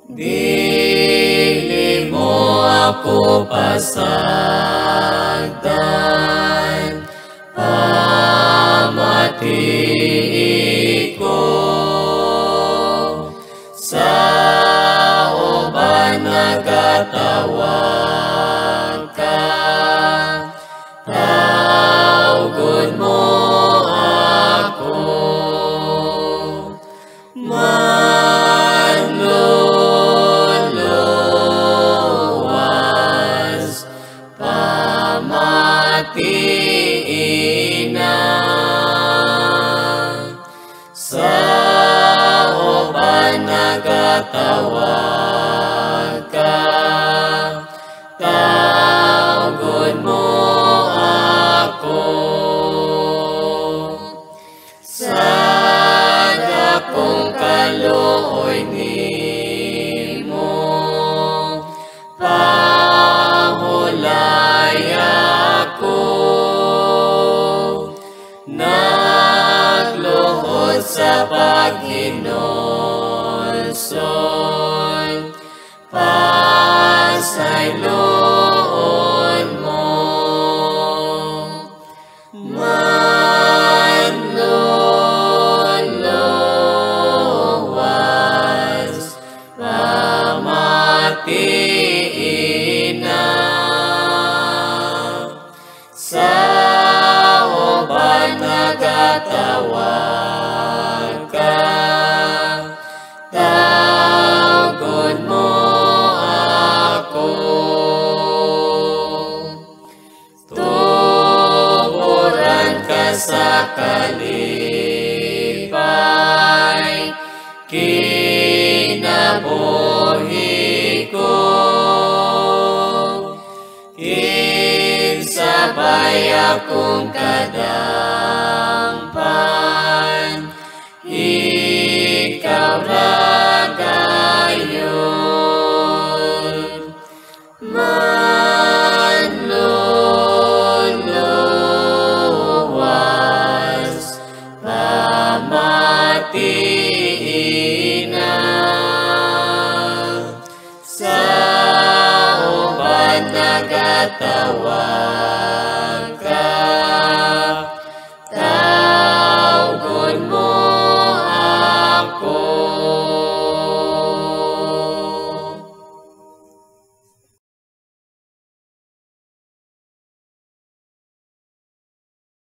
Dili mo ako pasagdan, pamati ko sa uban nagatawag ka, tawgon mo ako. Manluluwas, pamatiin na sa uban nagatawag ka, tawgon mo ako. Sa dakong kaluoy nimo, pahulay ako, nagluhod sa paghinulsol, pasayloon mo. Manluluwas, pamatiin na sa uban nagatawag ka, tawgon mo ako. Tuburan ka sa kalipay, kinabuhi ko, kinsabay akong kadampan, ikaw ra gayon. Manluluwas, pamatiin na sa uban nagatawag